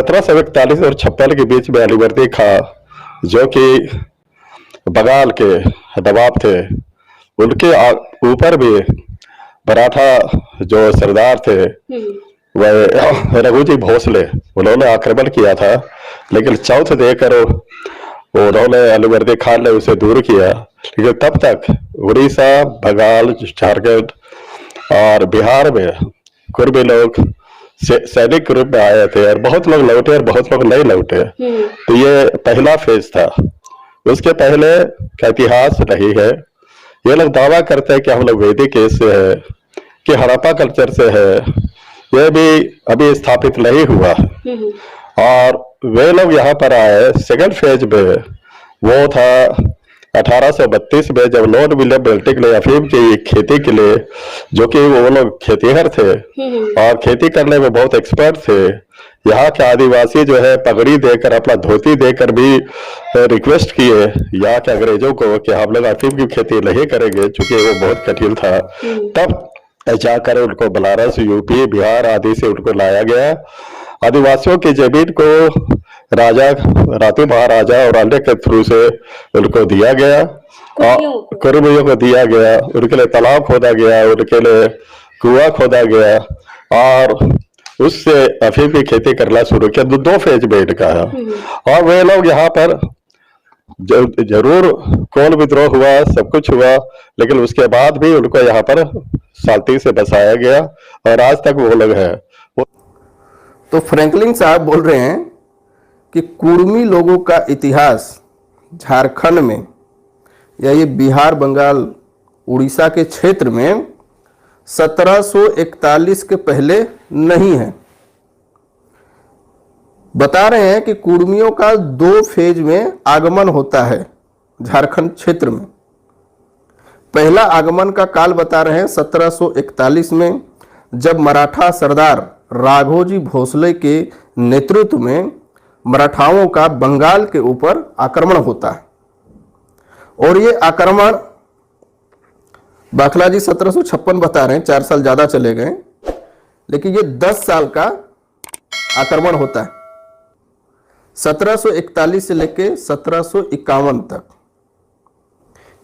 1741 और 56 के बीच में अलीवर्दी खां, जो कि बंगाल के नवाब थे, उनके ऊपर भी मराठा जो सरदार थे वह रघुजी भोसले, उन्होंने आक्रमण किया था, लेकिन चौथ देकर उन्होंने अलीवर्दी खान ने उसे दूर किया। लेकिन तब तक उड़ीसा, बंगाल, झारखंड और बिहार में कुर्मी लोग सैनिक रूप में आए थे, और बहुत लोग लौटे और बहुत लोग नहीं लौटे। तो ये पहला फेज था। उसके पहले का इतिहास नहीं है। ये लोग दावा करते हैं कि हम लोग वैदिक एज से है, कि हड़प्पा कल्चर से है, ये भी अभी स्थापित नहीं हुआ। और वे लोग यहाँ पर आए सेकंड फेज में, वो था 1832 में, जब लॉर्ड विलियम बेल्टिक ने अफीम की खेती के लिए, जो कि वो लोग खेतीहर थे और खेती करने में बहुत एक्सपर्ट थे, यहाँ के आदिवासी जो है पगड़ी देकर, अपना धोती देकर भी रिक्वेस्ट किए यहाँ के अंग्रेजों को कि हम लोग अफीम की खेती नहीं करेंगे, चूंकि वो बहुत कठिन था। तब जाकर उनको बनारस, यूपी, बिहार आदि से उनको लाया गया। आदिवासियों की जमीन को राजा, रातू महाराजा और अन्य के थ्रू से उनको दिया गया, और कुर्मियों को दिया गया। उनके लिए तालाब खोदा गया, उनके लिए कुआं खोदा गया, और उससे अफीम की खेती करना शुरू किया। दो फेज में इनका है। और वे लोग यहाँ पर जरूर कोल विद्रोह हुआ, सब कुछ हुआ, लेकिन उसके बाद भी उनको यहाँ पर शांति से बसाया गया, और आज तक वो लोग है। तो फ्रैंकलिन साहब बोल रहे हैं कि कुर्मी लोगों का इतिहास झारखंड में या ये बिहार, बंगाल, उड़ीसा के क्षेत्र में 1741 के पहले नहीं है। बता रहे हैं कि कुर्मियों का 2 फेज में आगमन होता है झारखंड क्षेत्र में। पहला आगमन का काल बता रहे हैं 1741 में, जब मराठा सरदार राघोजी भोसले के नेतृत्व में मराठाओं का बंगाल के ऊपर आक्रमण होता है। और ये आक्रमण बाखला जी 1756 बता रहे हैं, 4 साल ज्यादा चले गए, लेकिन ये 10 साल का आक्रमण होता है, 1741 से लेकर 1751 तक।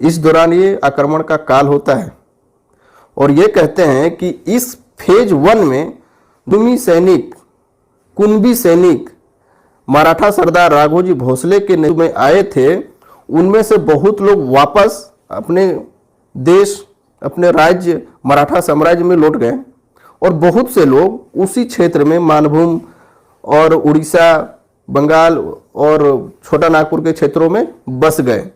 इस दौरान ये आक्रमण का काल होता है। और ये कहते हैं कि इस फेज 1 में कुणबी सैनिक मराठा सरदार राघोजी भोसले के नेतृत्व में आए थे। उनमें से बहुत लोग वापस अपने देश, अपने राज्य मराठा साम्राज्य में लौट गए, और बहुत से लोग उसी क्षेत्र में मानभूम और उड़ीसा, बंगाल और छोटा नागपुर के क्षेत्रों में बस गए।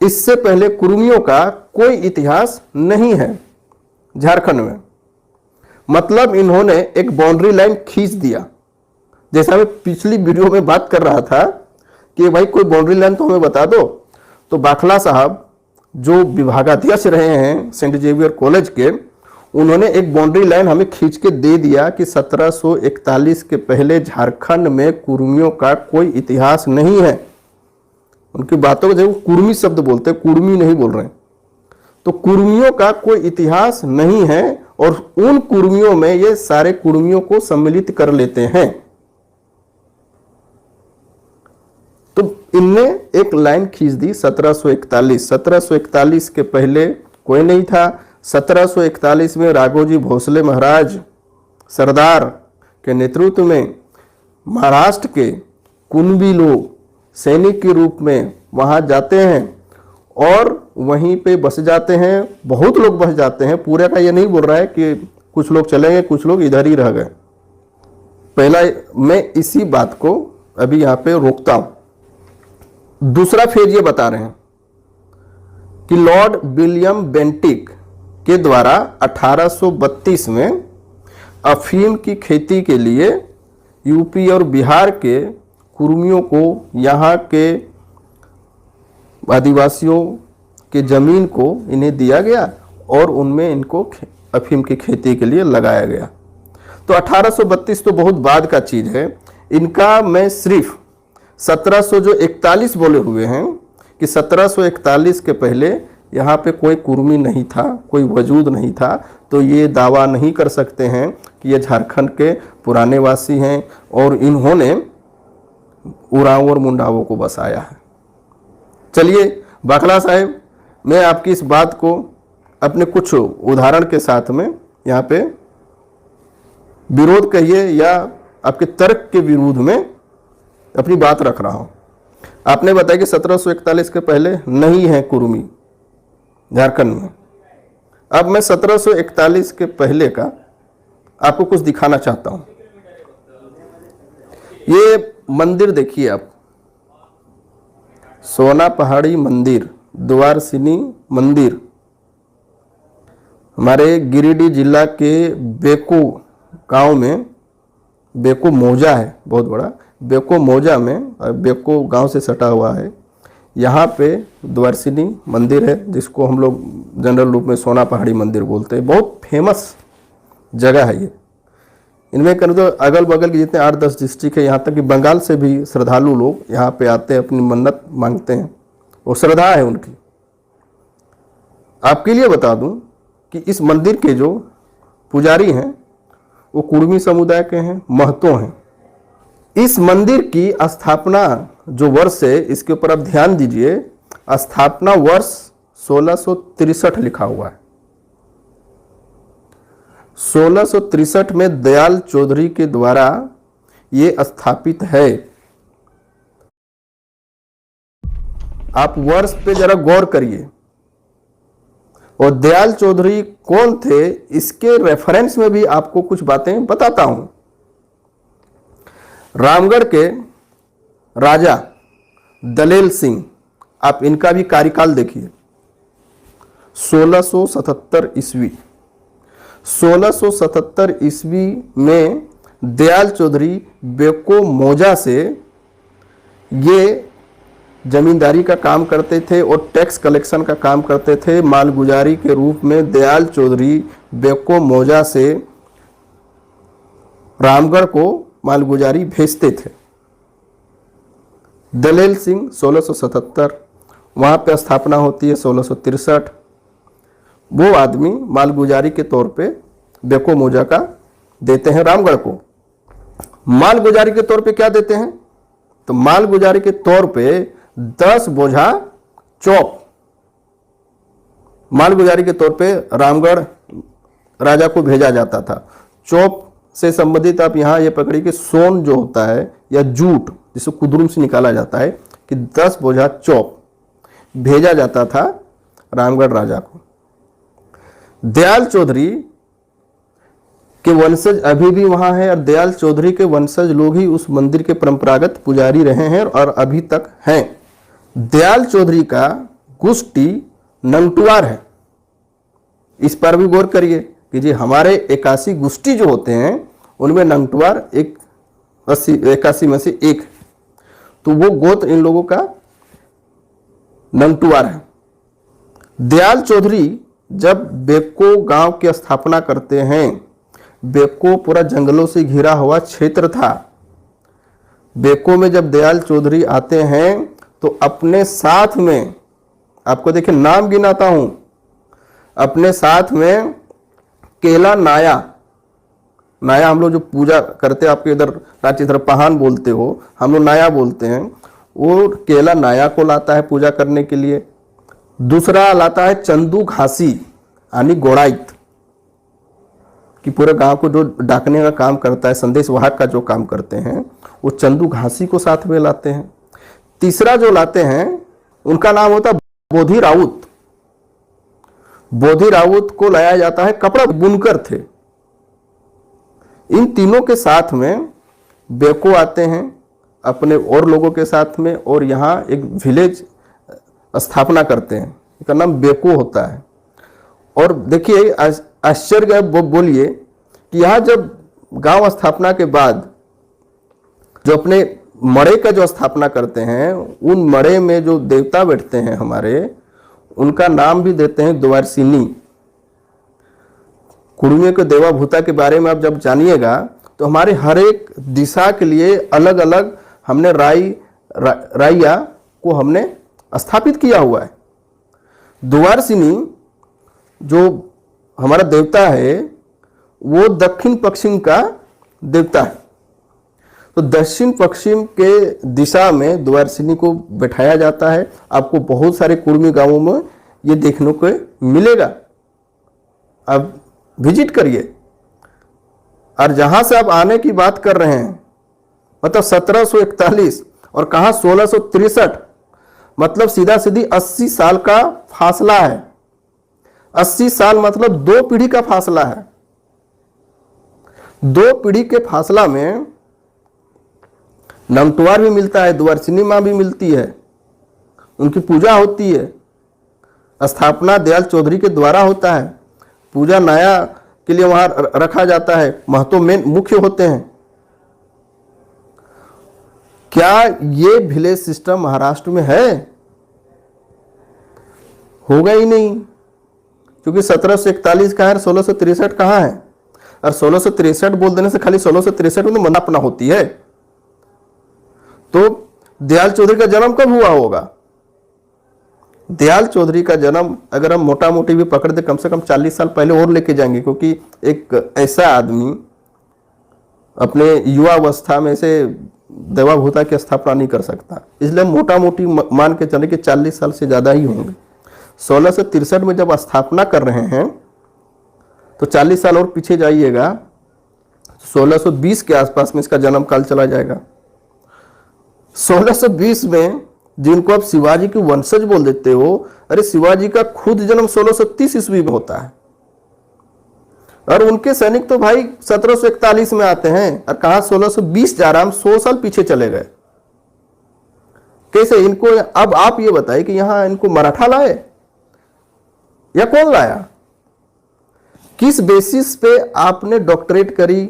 इससे पहले कुर्मियों का कोई इतिहास नहीं है झारखंड में। मतलब इन्होंने एक बाउंड्री लाइन खींच दिया। जैसा मैं पिछली वीडियो में बात कर रहा था कि भाई कोई बाउंड्री लाइन तो हमें बता दो, तो बाखला साहब जो विभागाध्यक्ष रहे हैं सेंट जेवियर कॉलेज के, उन्होंने एक बाउंड्री लाइन हमें खींच के दे दिया कि 1741 के पहले झारखंड में कुर्मियों का कोई इतिहास नहीं है। उनकी बातों को जब कुर्मी शब्द बोलते, कुर्मी नहीं बोल रहे हैं। तो कुर्मियों का कोई इतिहास नहीं है, और उन कुर्मियों में ये सारे कुर्मियों को सम्मिलित कर लेते हैं। तो इनने एक लाइन खींच दी 1741 के पहले कोई नहीं था। 1741 में राघोजी भोसले महाराज सरदार के नेतृत्व में महाराष्ट्र के कुणबी लोग सैनिक के रूप में वहां जाते हैं और वहीं पे बस जाते हैं। बहुत लोग बस जाते हैं, पूरे का ये नहीं बोल रहा है कि कुछ लोग चले गए, कुछ लोग इधर ही रह गए। पहला मैं इसी बात को अभी यहाँ पे रोकता हूं। दूसरा फेज ये बता रहे हैं कि लॉर्ड विलियम बेंटिक के द्वारा 1832 में अफीम की खेती के लिए यूपी और बिहार के कुर्मियों को, यहाँ के आदिवासियों के जमीन को इन्हें दिया गया और उनमें इनको अफीम की खेती के लिए लगाया गया। तो 1832 तो बहुत बाद का चीज है। इनका मैं सिर्फ 1741 बोले हुए हैं कि 1741 के पहले यहाँ पे कोई कुर्मी नहीं था, कोई वजूद नहीं था, तो ये दावा नहीं कर सकते हैं कि ये झारखंड के पुराने वासी हैं और इन्होंने उरांव और मुंडाओं को बसाया है। चलिए बाखला साहब, मैं आपकी इस बात को अपने कुछ उदाहरण के साथ में यहाँ पे विरोध कहिए या आपके तर्क के विरोध में अपनी बात रख रहा हूँ। आपने बताया कि 1741 के पहले नहीं है कुर्मी झारखंड में। अब मैं 1741 के पहले का आपको कुछ दिखाना चाहता हूँ। ये मंदिर देखिए आप, सोना पहाड़ी मंदिर, द्वारसिनी मंदिर, हमारे गिरिडीह जिला के बेको गांव में, बेको मौजा है बहुत बड़ा, बेको मौजा में, बेको गांव से सटा हुआ है। यहाँ पे द्वारसिनी मंदिर है, जिसको हम लोग जनरल रूप में सोना पहाड़ी मंदिर बोलते हैं। बहुत फेमस जगह है ये। इनमें करें तो अगल बगल के जितने 8-10 डिस्ट्रिक्ट है, यहाँ तक कि बंगाल से भी श्रद्धालु लोग यहाँ पे आते हैं, अपनी मन्नत मांगते हैं, वो श्रद्धा है उनकी। आपके लिए बता दूं कि इस मंदिर के जो पुजारी हैं वो कुर्मी समुदाय के हैं, महतो हैं। इस मंदिर की स्थापना जो वर्ष है, इसके ऊपर आप ध्यान दीजिए, स्थापना वर्ष 1663 लिखा हुआ है। 1663 में दयाल चौधरी के द्वारा ये स्थापित है। आप वर्ष पे जरा गौर करिए। और दयाल चौधरी कौन थे, इसके रेफरेंस में भी आपको कुछ बातें बताता हूं। रामगढ़ के राजा दलेल सिंह, आप इनका भी कार्यकाल देखिए। 1677 ईस्वी, 1677 ईस्वी में दयाल चौधरी बेको मौजा से ये जमींदारी का काम करते थे और टैक्स कलेक्शन का काम करते थे। मालगुजारी के रूप में दयाल चौधरी बेको मौजा से रामगढ़ को मालगुजारी भेजते थे। दलेल सिंह 1677, वहाँ पे स्थापना होती है 1663। वो आदमी मालगुजारी के तौर पे बेको मौजा का देते हैं रामगढ़ को। मालगुजारी के तौर पे क्या देते हैं, तो मालगुजारी के तौर पे 10 बोझा चौप मालगुजारी के तौर पे रामगढ़ राजा को भेजा जाता था। चौप से संबंधित आप यहाँ ये पकड़िए कि सोन जो होता है या जूट, जिसे कुदरुम से निकाला जाता है, कि 10 बोझा चौप भेजा जाता था रामगढ़ राजा को। दयाल चौधरी के वंशज अभी भी वहां है और दयाल चौधरी के वंशज लोग ही उस मंदिर के परंपरागत पुजारी रहे हैं और अभी तक हैं। दयाल चौधरी का गुष्टी नंगटुआर है। इस पर भी गौर करिए कि जी हमारे 81 गुष्टी जो होते हैं उनमें नंगटुआर 81 में से एक, तो वो गोत्र इन लोगों का नंगटुआर है। दयाल चौधरी जब बेको गांव की स्थापना करते हैं, बेको पूरा जंगलों से घिरा हुआ क्षेत्र था। बेको में जब दयाल चौधरी आते हैं तो अपने साथ में, आपको देखिए नाम गिनाता हूं, अपने साथ में केला नाया, नाया हम लोग जो पूजा करते हैं, आपके इधर रांची तरफ पहान बोलते हो, हम लोग नाया बोलते हैं, वो केला नाया को लाता है पूजा करने के लिए। दूसरा लाता है चंदू घासी यानी गोड़ाइत, कि पूरे गांव को जो डाकने का काम करता है, संदेश वाहक का जो काम करते हैं, वो चंदू घासी को साथ में लाते हैं। तीसरा जो लाते हैं उनका नाम होता है बोधी राउत। बोधी राउत को लाया जाता है, कपड़ा बुनकर थे। इन तीनों के साथ में बेको आते हैं अपने और लोगों के साथ में, और यहाँ एक विलेज स्थापना करते हैं, इसका नाम बेको होता है। और देखिए आश्चर्य बोलिए कि यहाँ जब गांव स्थापना के बाद जो अपने मड़े का जो स्थापना करते हैं, उन मड़े में जो देवता बैठते हैं हमारे, उनका नाम भी देते हैं द्वारसिनी। कुर्मियों के देवा भूता के बारे में आप जब जानिएगा तो हमारे हर एक दिशा के लिए अलग अलग हमने राइया को हमने स्थापित किया हुआ है। दुवारसिनी जो हमारा देवता है वो दक्षिण पश्चिम का देवता है। तो दक्षिण पश्चिम के दिशा में द्वारसिनी को बैठाया जाता है। आपको बहुत सारे कुर्मी गांवों में ये देखने को मिलेगा, आप विजिट करिए। और जहां से आप आने की बात कर रहे हैं, मतलब 1741 और कहा 1663, मतलब सीधा सीधी 80 साल का फासला है। 80 साल मतलब 2 पीढ़ी का फासला है। 2 पीढ़ी के फासला में नमटुआर भी मिलता है, द्वारसिनी मां भी मिलती है, उनकी पूजा होती है। स्थापना दयाल चौधरी के द्वारा होता है। पूजा नया के लिए वहां रखा जाता है, महतो मेन मुख्य होते हैं। क्या ये विलेज सिस्टम महाराष्ट्र में है? होगा ही नहीं, क्योंकि 1741 कहाँ है, 1663 कहाँ है। और 1663 बोल देने से खाली 1663 में तो मनापना होती है। तो दयाल चौधरी का जन्म कब हुआ होगा? दयाल चौधरी का जन्म अगर हम मोटा मोटी भी पकड़ दे, कम से कम 40 साल पहले और लेके जाएंगे, क्योंकि एक ऐसा आदमी अपने युवा अवस्था में से देवाभूता की स्थापना नहीं कर सकता। इसलिए मोटा मोटी मान के चले कि 40 साल से ज्यादा ही होंगे। 1663 में जब स्थापना कर रहे हैं तो 40 साल और पीछे जाइएगा, 1620 के आसपास में इसका जन्म काल चला जाएगा। 1620 में जिनको आप शिवाजी के वंशज बोल देते हो, अरे शिवाजी का खुद जन्म 1630 ईस्वी में होता है। और उनके सैनिक तो भाई 1741 में आते हैं, और कहा 1620 जा रहा, हम 100 साल पीछे चले गए। कैसे इनको? अब आप ये बताइए कि यहां इनको मराठा लाए या कौन लाया? किस बेसिस पे आपने डॉक्टरेट करी,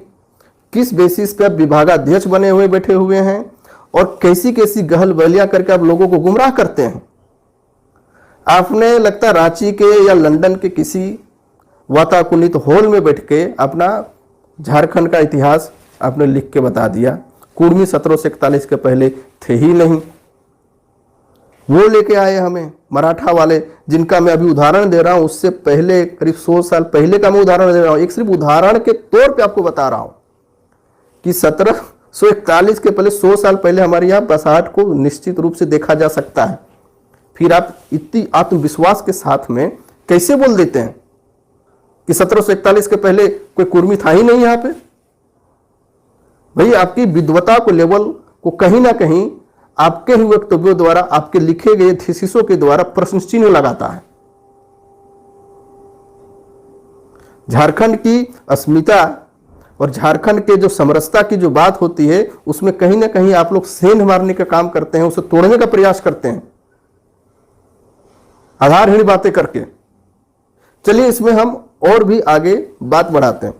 किस बेसिस पे आप विभागाध्यक्ष बने हुए बैठे हुए हैं, और कैसी कैसी गहल बहलियां करके आप लोगों को गुमराह करते हैं। आपने लगता रांची के या लंदन के किसी वाताकुलित हॉल में बैठ के अपना झारखंड का इतिहास आपने लिख के बता दिया। कुर्मी 1741 के पहले थे ही नहीं, वो लेके आए हमें मराठा वाले, जिनका मैं अभी उदाहरण दे रहा हूं। उससे पहले करीब 100 साल पहले का मैं उदाहरण दे रहा हूं। एक सिर्फ उदाहरण के तौर पे आपको बता रहा हूं कि 1741 के पहले 100 साल पहले हमारे यहाँ बसाहट को निश्चित रूप से देखा जा सकता है। फिर आप इतनी आत्मविश्वास के साथ में कैसे बोल देते हैं कि 1741 के पहले कोई कुर्मी था ही नहीं यहाँ पे? भाई आपकी विद्वता को लेवल को कहीं ना कहीं आपके ही वक्तव्यों द्वारा, आपके लिखे गए थीसिसों के द्वारा प्रश्न चिन्ह लगाता है। झारखंड की अस्मिता और झारखंड के जो समरसता की जो बात होती है, उसमें कहीं ना कहीं आप लोग सेंध मारने का काम करते हैं, उसे तोड़ने का प्रयास करते हैं आधारहीन बातें करके। चलिए इसमें हम और भी आगे बात बढ़ाते हैं।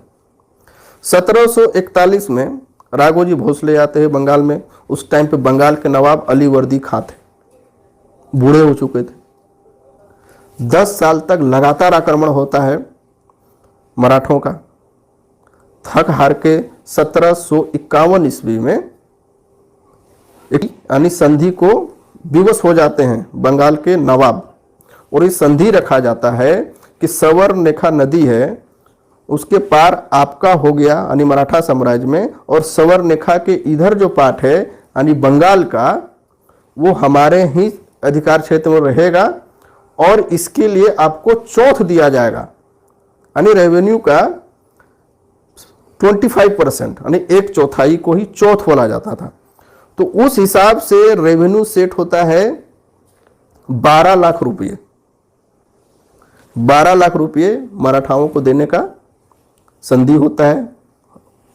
1741 में राघोजी भोसले आते हैं बंगाल में। उस टाइम पे बंगाल के नवाब अलीवर्दी खां थे, बूढ़े हो चुके थे। 10 साल तक लगातार आक्रमण होता है मराठों का। थक हार के 1751 ईस्वी में यानी संधि को विवश हो जाते हैं बंगाल के नवाब, और इस संधि रखा जाता है कि सवर्णरेखा नदी है, उसके पार आपका हो गया यानी मराठा साम्राज्य में, और सवर्णरेखा के इधर जो पार्ट है यानी बंगाल का, वो हमारे ही अधिकार क्षेत्र में रहेगा। और इसके लिए आपको चौथ दिया जाएगा, यानी रेवेन्यू का 25% यानी 1/4 को ही चौथ बोला जाता था। तो उस हिसाब से रेवेन्यू सेट होता है 12 लाख रुपये। 12 लाख रुपये मराठाओं को देने का संधि होता है,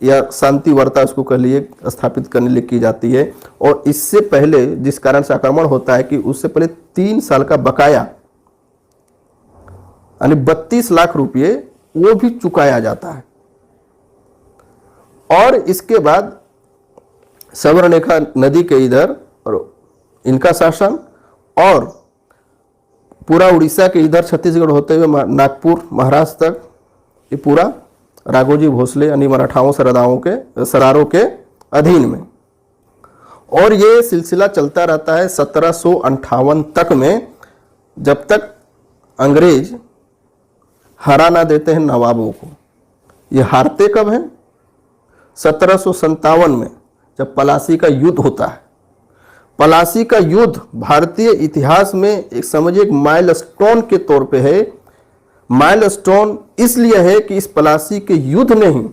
या शांति वार्ता उसको कह लिए स्थापित करने लिए की जाती है। और इससे पहले जिस कारण से आक्रमण होता है कि उससे पहले 3 साल का बकाया यानी 32 लाख रुपये वो भी चुकाया जाता है। और इसके बाद सवर्णरेखा नदी के इधर और इनका शासन, और पूरा उड़ीसा के इधर छत्तीसगढ़ होते हुए नागपुर महाराष्ट्र तक, ये पूरा राघोजी भोसले यानी मराठाओं सरारों के अधीन में। और ये सिलसिला चलता रहता है 1758 तक में, जब तक अंग्रेज हरा ना देते हैं नवाबों को। ये हारते कब हैं? 1757 में, जब पलासी का युद्ध होता है। पलासी का युद्ध भारतीय इतिहास में एक समझिए एक माइलस्टोन के तौर पे है। माइलस्टोन इसलिए है कि इस पलासी के युद्ध ने ही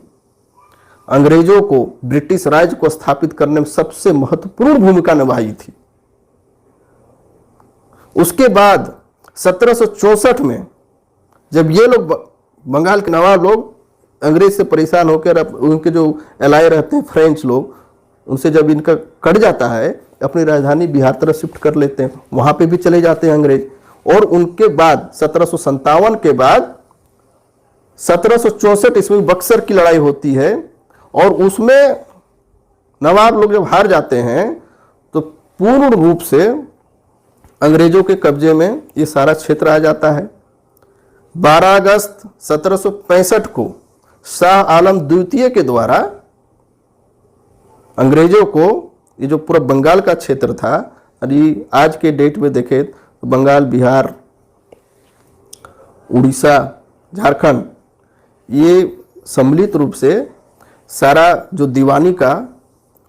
अंग्रेजों को ब्रिटिश राज को स्थापित करने में सबसे महत्वपूर्ण भूमिका निभाई थी। उसके बाद 1764 में जब ये लोग बंगाल के नवाब लोग अंग्रेज से परेशान होकर उनके जो एलाय रहते हैं फ्रेंच लोग, उनसे जब इनका कट जाता है, अपनी राजधानी बिहार तरफ शिफ्ट कर लेते हैं। वहां पे भी चले जाते हैं अंग्रेज। और उनके बाद 1757 के बाद 1764 ईस्वी में बक्सर की लड़ाई होती है, और उसमें नवाब लोग जब हार जाते हैं तो पूर्ण रूप से अंग्रेजों के कब्जे में ये सारा क्षेत्र आ जाता है। 12 अगस्त 1765 को शाह आलम द्वितीय के द्वारा अंग्रेजों को ये जो पूरा बंगाल का क्षेत्र था, अभी आज के डेट में देखें तो बंगाल, बिहार, उड़ीसा, झारखंड, ये सम्मिलित रूप से सारा जो दीवानी का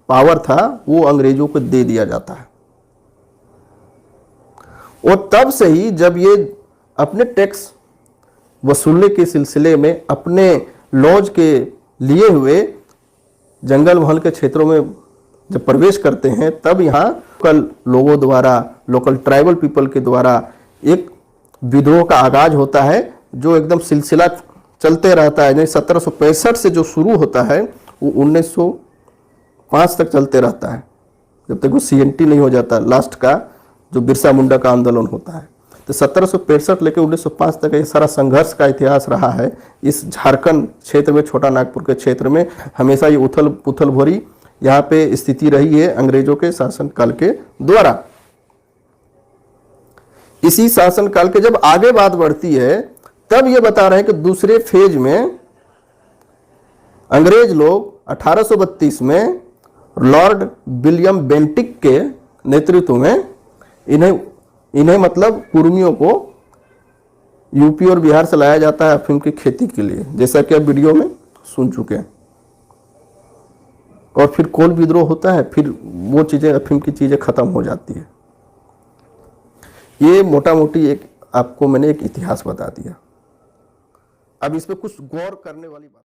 पावर था वो अंग्रेजों को दे दिया जाता है। और तब से ही जब ये अपने टैक्स वसूलने के सिलसिले में अपने लॉज के लिए हुए जंगल महल के क्षेत्रों में जब प्रवेश करते हैं, तब यहाँ लोकल लोगों द्वारा, लोकल ट्राइबल पीपल के द्वारा एक विद्रोह का आगाज होता है, जो एकदम सिलसिला चलते रहता है। 1765 से जो शुरू होता है वो 1905 तक चलते रहता है, जब तक वो CNT नहीं हो जाता, लास्ट का जो बिरसा मुंडा का आंदोलन होता है। तो 1765 लेकर 1905 तक ये सारा संघर्ष का इतिहास रहा है। इस झारखंड क्षेत्र में, छोटा नागपुर के क्षेत्र में हमेशा ये उथल पुथल भरी यहाँ पे स्थिति रही है अंग्रेजों के शासनकाल के द्वारा। इसी शासनकाल के जब आगे बात बढ़ती है, तब ये बता रहे हैं कि दूसरे फेज में अंग्रेज लोग 1832 में लॉर्ड विलियम बेंटिक के नेतृत्व में इन्हें मतलब कुर्मियों को यूपी और बिहार से लाया जाता है अफीम की खेती के लिए, जैसा कि आप वीडियो में सुन चुके हैं। और फिर कोल विद्रोह होता है, फिर वो चीजें, अफीम की चीजें खत्म हो जाती है। ये मोटा मोटी एक आपको मैंने एक इतिहास बता दिया। अब इस पे कुछ गौर करने वाली बात